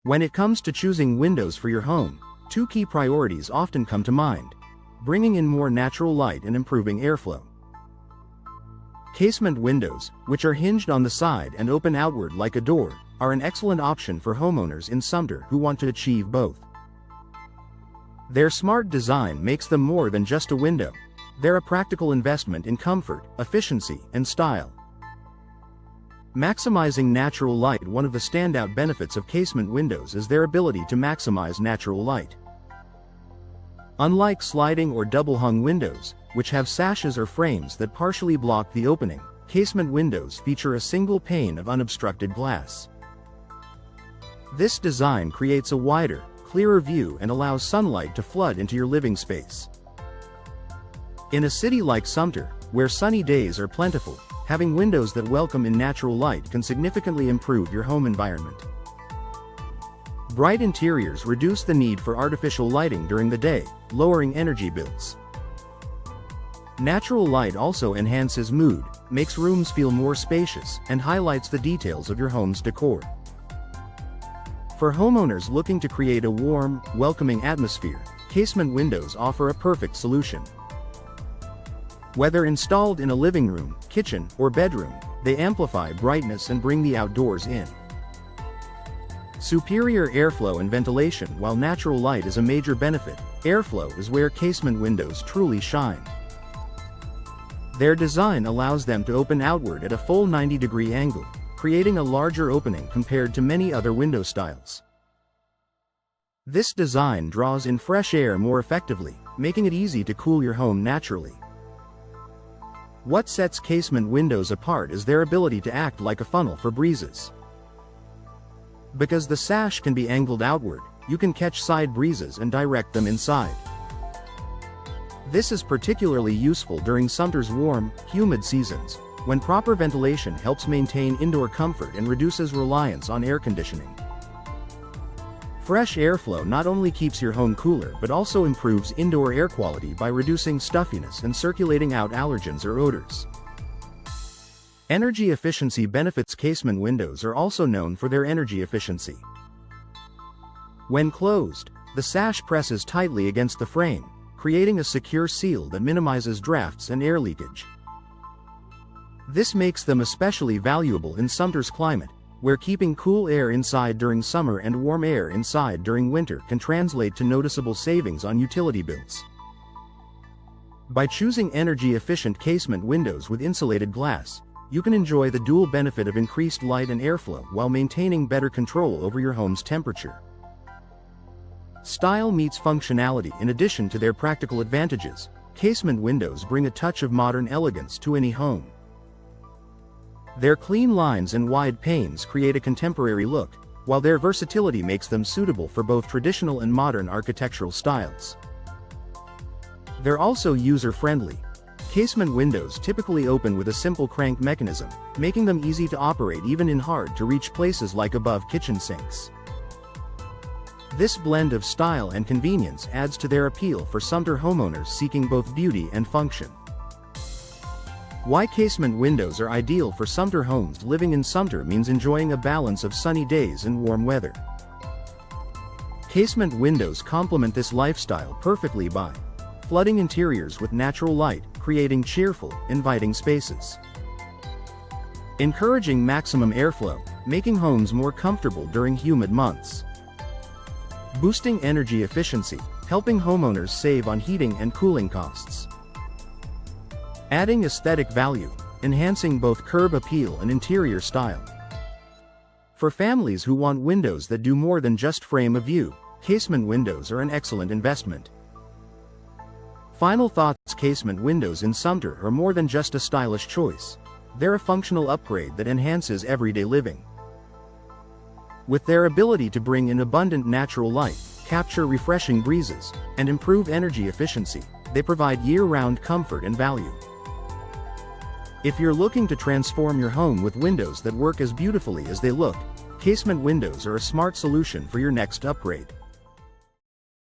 When it comes to choosing windows for your home, two key priorities often come to mind: bringing in more natural light and improving airflow. Casement windows, which are hinged on the side and open outward like a door, are an excellent option for homeowners in Sumter who want to achieve both. Their smart design makes them more than just a window. They're a practical investment in comfort, efficiency, and style. Maximizing natural light. One of the standout benefits of casement windows is their ability to maximize natural light. Unlike sliding or double-hung windows, which have sashes or frames that partially block the opening, casement windows feature a single pane of unobstructed glass. This design creates a wider, clearer view and allows sunlight to flood into your living space. In a city like Sumter, where sunny days are plentiful, having windows that welcome in natural light can significantly improve your home environment. Bright interiors reduce the need for artificial lighting during the day, lowering energy bills. Natural light also enhances mood, makes rooms feel more spacious, and highlights the details of your home's decor. For homeowners looking to create a warm, welcoming atmosphere, casement windows offer a perfect solution. Whether installed in a living room, kitchen, or bedroom, they amplify brightness and bring the outdoors in. Superior airflow and ventilation. While natural light is a major benefit, airflow is where casement windows truly shine. Their design allows them to open outward at a full 90-degree angle, creating a larger opening compared to many other window styles. This design draws in fresh air more effectively, making it easy to cool your home naturally. What sets casement windows apart is their ability to act like a funnel for breezes. Because the sash can be angled outward, you can catch side breezes and direct them inside. This is particularly useful during Sumter's warm, humid seasons, when proper ventilation helps maintain indoor comfort and reduces reliance on air conditioning. Fresh airflow not only keeps your home cooler but also improves indoor air quality by reducing stuffiness and circulating out allergens or odors. Energy efficiency benefits. Casement windows are also known for their energy efficiency. When closed, the sash presses tightly against the frame, creating a secure seal that minimizes drafts and air leakage. This makes them especially valuable in Sumter's climate, where keeping cool air inside during summer and warm air inside during winter can translate to noticeable savings on utility bills. By choosing energy-efficient casement windows with insulated glass, you can enjoy the dual benefit of increased light and airflow while maintaining better control over your home's temperature. Style meets functionality. In addition to their practical advantages, casement windows bring a touch of modern elegance to any home. Their clean lines and wide panes create a contemporary look, while their versatility makes them suitable for both traditional and modern architectural styles. They're also user-friendly. Casement windows typically open with a simple crank mechanism, making them easy to operate even in hard-to-reach places like above kitchen sinks. This blend of style and convenience adds to their appeal for Sumter homeowners seeking both beauty and function. Why casement windows are ideal for Sumter homes. Living in Sumter means enjoying a balance of sunny days and warm weather. Casement windows complement this lifestyle perfectly by flooding interiors with natural light, creating cheerful, inviting spaces. Encouraging maximum airflow, making homes more comfortable during humid months. Boosting energy efficiency, helping homeowners save on heating and cooling costs. Adding aesthetic value, enhancing both curb appeal and interior style. For families who want windows that do more than just frame a view, casement windows are an excellent investment. Final thoughts. Casement windows in Sumter are more than just a stylish choice. They're a functional upgrade that enhances everyday living. With their ability to bring in abundant natural light, capture refreshing breezes, and improve energy efficiency, they provide year-round comfort and value. If you're looking to transform your home with windows that work as beautifully as they look, casement windows are a smart solution for your next upgrade.